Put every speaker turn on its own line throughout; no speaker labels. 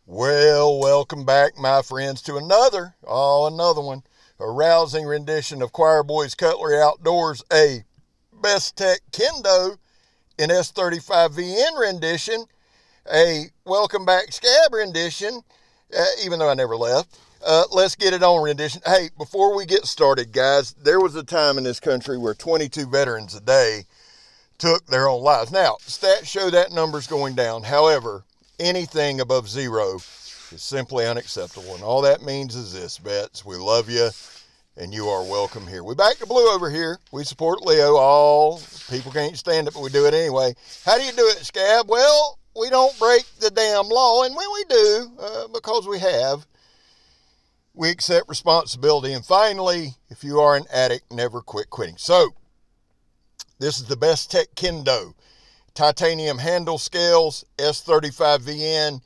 Well, welcome back, my friends, to another one, a rousing rendition of Choir Boys Cutlery Outdoors, a BESTECH Kendo in S35VN rendition, a Welcome Back Scab rendition, even though I never left. Let's get it on rendition. Hey, before we get started, guys, there was a time in this country where 22 veterans a day took their own lives. Now, stats show that number's going down. However, anything above zero is simply unacceptable. And all that means is this, vets, we love you and you are welcome here. We back to blue over here. We support Leo. All people can't stand it, but we do it anyway. How do you do it, Scab? Well, we don't break the damn law. And when we do, because we have, we accept responsibility. And finally, if you are an addict, never quit quitting. So, this is the BESTECH Kendo. Titanium handle scales, S35VN,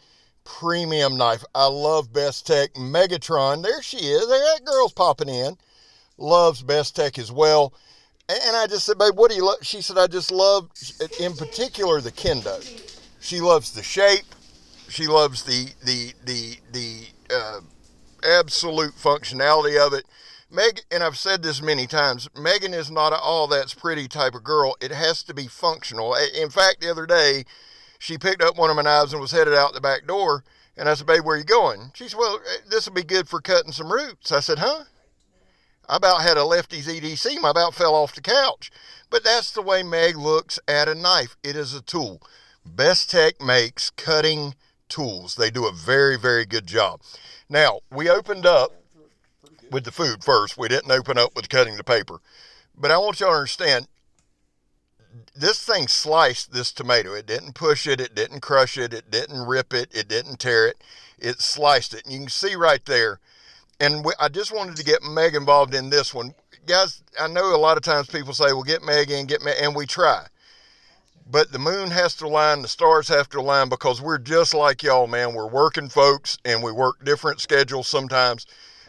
premium knife. I love BESTECH. Megatron, there she is. That girl's popping in. Loves BESTECH as well. And I just said, babe, what do you love? She said, I just love, in particular, the Kendo. She loves the shape. She loves the absolute functionality of it. Meg, and I've said this many times, Megan is not an all that's pretty type of girl. It has to be functional. In fact, the other day, she picked up one of my knives and was headed out the back door. And I said, babe, where are you going? She said, well, this will be good for cutting some roots. I said, huh? I about had a lefty's EDC. I about fell off the couch. But that's the way Meg looks at a knife. It is a tool. BESTECH makes cutting tools. They do a very, very good job. Now, we opened up with the food first. We didn't open up with cutting the paper. But I want you to understand, this thing sliced this tomato. It didn't push it. It didn't crush it. It didn't rip it. It didn't tear it. It sliced it. And you can see right there. And I just wanted to get Meg involved in this one. Guys, I know a lot of times people say, well, get Meg in, and we try. But the moon has to align, the stars have to align, because we're just like y'all, man. We're working folks, and we work different schedules sometimes.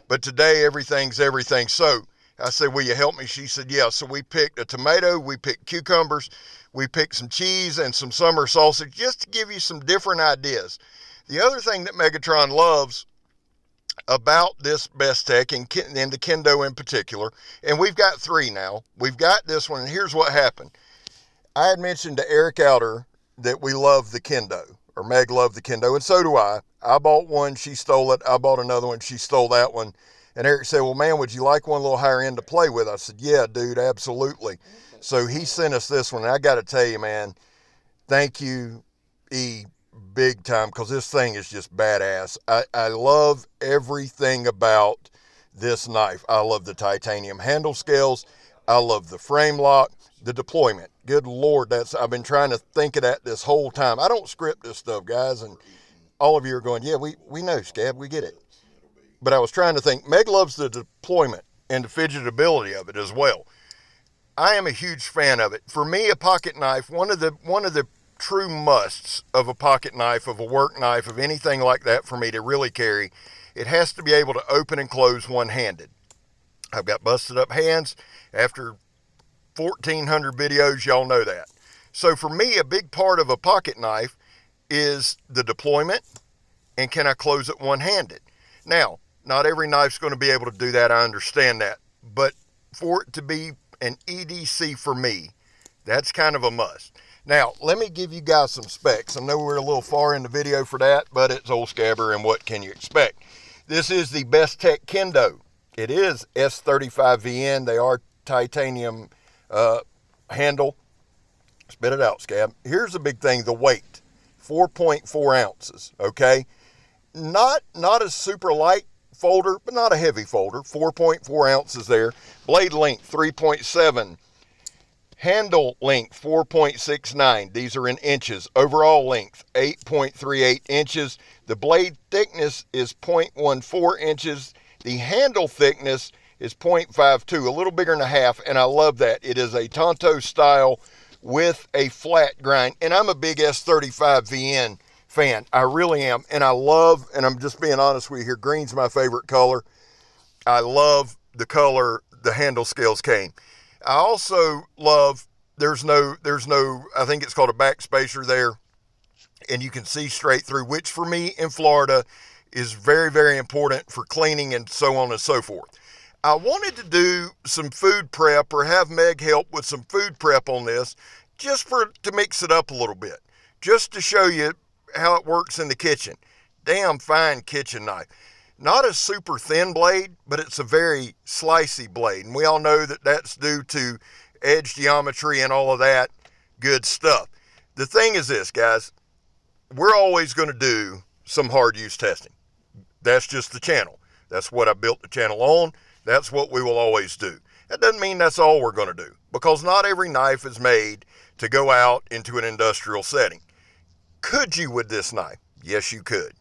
But today, everything's everything. So I said, will you help me? She said, yeah. So we picked a tomato, we picked cucumbers, we picked some cheese and some summer sausage, just to give you some different ideas. The other thing that Megatron loves about this BESTECH, and the Kendo in particular, and we've got three now. We've got this one, and here's what happened. I had mentioned to Eric Outer that we love the Kendo, or Meg loved the Kendo, and so do I. I bought one, she stole it. I bought another one, she stole that one. And Eric said, well, man, would you like one a little higher end to play with? I said, yeah, dude, absolutely. So he sent us this one. And I got to tell you, man, thank you, E, big time, because this thing is just badass. I love everything about this knife. I love the titanium handle scales. I love the frame lock, the deployment. Good Lord, I've been trying to think of that this whole time. I don't script this stuff, guys, and all of you are going, yeah, we know, Scab, we get it. But I was trying to think, Meg loves the deployment and the fidgetability of it as well. I am a huge fan of it. For me, a pocket knife, one of the true musts of a pocket knife, of a work knife, of anything like that for me to really carry, it has to be able to open and close one-handed. I've got busted up hands. After 1,400 videos, y'all know that. So for me, a big part of a pocket knife is the deployment, and can I close it one-handed? Now, not every knife's going to be able to do that. I understand that. But for it to be an EDC for me, that's kind of a must. Now, let me give you guys some specs. I know we're a little far in the video for that, but it's old Scabber, and what can you expect? This is the BESTECH Kendo. It is S35VN. They are titanium handle. Spit it out, Scab. Here's the big thing, the weight. 4.4 ounces, okay? Not a super light folder, but not a heavy folder. 4.4 ounces there. Blade length, 3.7. Handle length, 4.69. These are in inches. Overall length, 8.38 inches. The blade thickness is 0.14 inches. The handle thickness is 0.52, a little bigger than a half, and I love that. It is a Tonto style with a flat grind, and I'm a big S35VN fan. I really am, and I love, and I'm just being honest with you here, green's my favorite color. I love the color the handle scales came. I also love, there's no, I think it's called a backspacer there. and you can see straight through, which for me in Florida is very, very important for cleaning and so on and so forth. I wanted to do some food prep or have Meg help with some food prep on this just to mix it up a little bit, just to show you how it works in the kitchen. Damn fine kitchen knife. Not a super thin blade, but it's a very slicey blade. And we all know that that's due to edge geometry and all of that good stuff. The thing is this, guys, we're always going to do some hard use testing. That's just the channel. That's what I built the channel on. That's what we will always do. That doesn't mean that's all we're going to do, because not every knife is made to go out into an industrial setting. Could you with this knife? Yes, you could.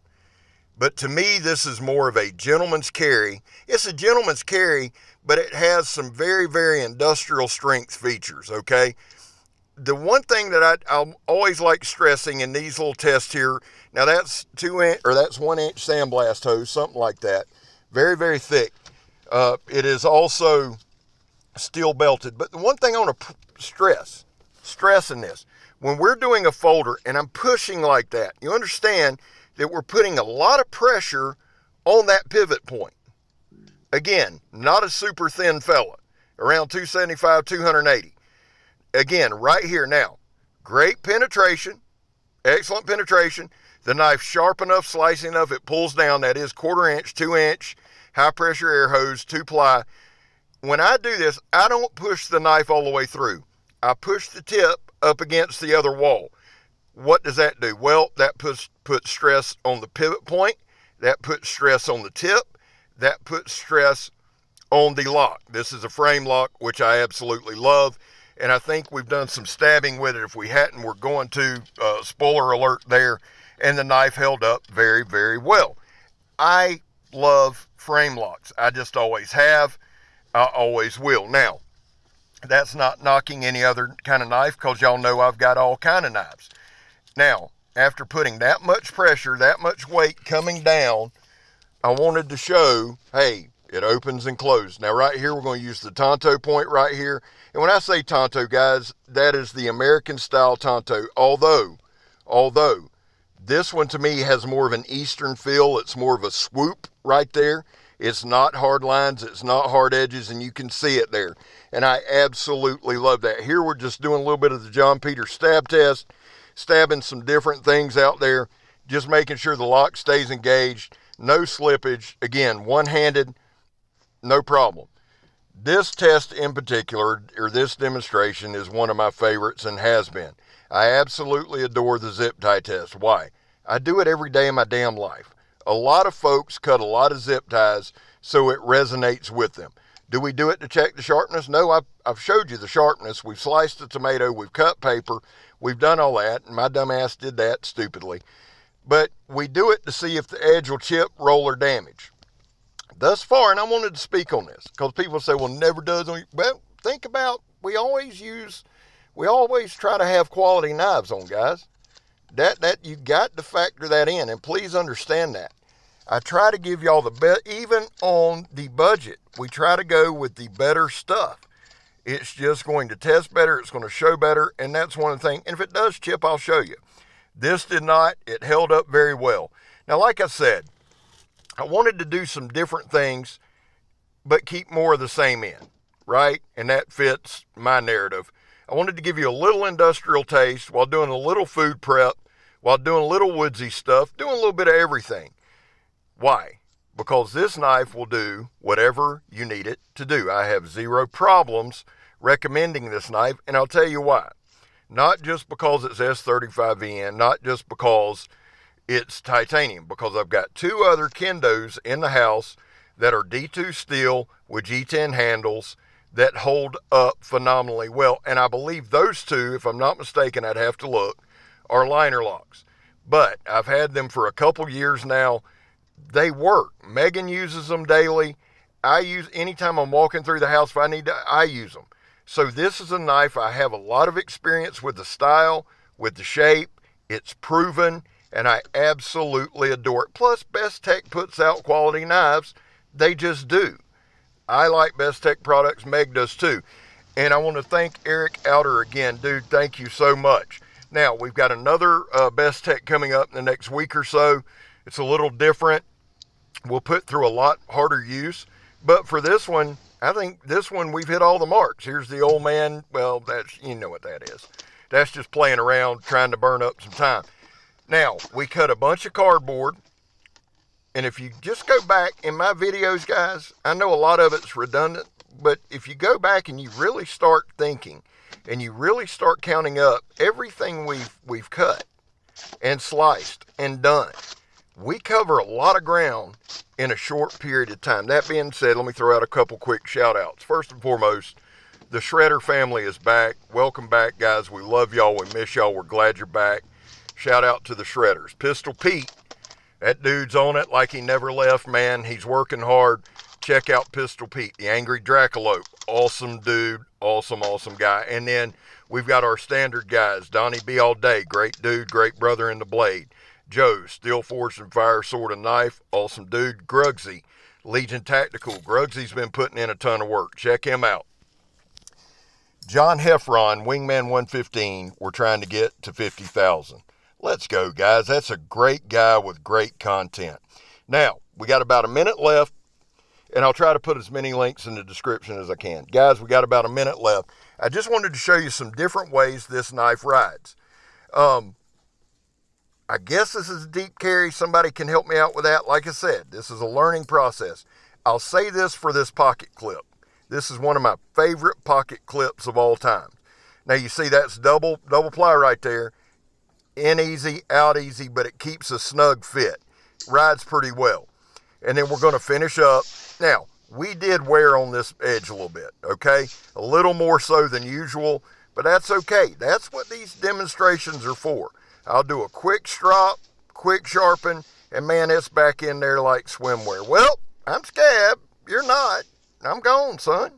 But to me, this is more of a gentleman's carry. It's a gentleman's carry, but it has some very, very industrial strength features, okay? The one thing that I always like stressing in these little tests here, now that's 1 inch sandblast hose, something like that. Very, very thick. It is also steel belted. But the one thing I want to stress in this, when we're doing a folder and I'm pushing like that, you understand that we're putting a lot of pressure on that pivot point. Again, not a super thin fella, around 275, 280. Again, right here now, great penetration, excellent penetration. The knife sharp enough, slicing enough, it pulls down. That is 1/4 inch, 2 inch, high pressure air hose, 2-ply. When I do this, I don't push the knife all the way through. I push the tip up against the other wall. What does that do? Well, that puts stress on the pivot point. That puts stress on the tip. That puts stress on the lock. This is a frame lock, which I absolutely love. And I think we've done some stabbing with it. If we hadn't, we're going to. Spoiler alert there. And the knife held up very, very well. I love frame locks. I just always have. I always will. Now, that's not knocking any other kind of knife, because y'all know I've got all kind of knives. Now, after putting that much pressure, that much weight coming down, I wanted to show, hey, it opens and closes. Now, right here, we're going to use the Tonto point right here. And when I say Tonto, guys, that is the American style Tonto. Although, this one to me has more of an Eastern feel. It's more of a swoop right there. It's not hard lines. It's not hard edges, and you can see it there. And I absolutely love that. Here, we're just doing a little bit of the John Peter stab test, stabbing some different things out there, just making sure the lock stays engaged, no slippage. Again, one-handed, no problem. This test in particular, or this demonstration, is one of my favorites and has been. I absolutely adore the zip tie test. Why? I do it every day of my damn life. A lot of folks cut a lot of zip ties so it resonates with them. Do we do it to check the sharpness? No, I've showed you the sharpness. We've sliced the tomato. We've cut paper. We've done all that, and my dumb ass did that stupidly. But we do it to see if the edge will chip, roll, or damage. Thus far, and I wanted to speak on this, because people say, well, never does. Well, think about, we always try to have quality knives on, guys. That you got to factor that in, and please understand that. I try to give y'all the best, even on the budget. We try to go with the better stuff. It's just going to test better. It's going to show better. And that's one of the things. And if it does chip, I'll show you. This did not. It held up very well. Now, like I said, I wanted to do some different things, but keep more of the same in, right? And that fits my narrative. I wanted to give you a little industrial taste while doing a little food prep, while doing a little woodsy stuff, doing a little bit of everything. Why? Because this knife will do whatever you need it to do. I have zero problems recommending this knife, and I'll tell you why. Not just because it's S35VN, not just because it's titanium, because I've got 2 other Kendos in the house that are D2 steel with G10 handles that hold up phenomenally well. And I believe those 2, if I'm not mistaken, I'd have to look, are liner locks. But I've had them for a couple years now. They work. Megan uses them daily. I use, anytime I'm walking through the house, if I need to, I use them. So this is a knife I have a lot of experience with, the style, with the shape. It's proven, and I absolutely adore it. Plus, BESTECH puts out quality knives. They just do. I like BESTECH products. Meg does too. And I want to thank Eric Outer again. Dude, thank you so much. Now, we've got another BESTECH coming up in the next week or so. It's a little different. We'll put through a lot harder use. But for this one, I think this one we've hit all the marks. Here's the old man. Well, that's, you know what that is. That's just playing around, trying to burn up some time. Now, we cut a bunch of cardboard. And if you just go back in my videos, guys, I know a lot of it's redundant, but if you go back and you really start thinking and you really start counting up everything we've cut and sliced and done, we cover a lot of ground in a short period of time. That being said, let me throw out a couple quick shout outs. First and foremost, the Shredder family is back. Welcome back, guys. We love y'all. We miss y'all. We're glad you're back. Shout out to the Shredders. Pistol Pete, that dude's on it like he never left, man. He's working hard. Check out Pistol Pete, the Angry Dracolope. Awesome dude. Awesome, awesome guy. And then we've got our standard guys. Donnie B all day. Great dude. Great brother in the blade. Joe, Steel Forged and Fire, Sword and Knife. Awesome dude. Grugsy, Legion Tactical. Grugsy's been putting in a ton of work. Check him out. John Heffron, Wingman 115. We're trying to get to 50,000. Let's go, guys. That's a great guy with great content. Now, we got about a minute left, and I'll try to put as many links in the description as I can. Guys, we got about a minute left. I just wanted to show you some different ways this knife rides. I guess this is a deep carry. Somebody can help me out with that. Like I said, this is a learning process. I'll say this for this pocket clip. This is one of my favorite pocket clips of all time. Now, you see that's double ply right there. In easy, out easy, but it keeps a snug fit. Rides pretty well. And then we're going to finish up. Now, we did wear on this edge a little bit, okay? A little more so than usual, but that's okay. That's what these demonstrations are for. I'll do a quick strop, quick sharpen, and man, it's back in there like swimwear. Well, I'm Scab. You're not. I'm gone, son.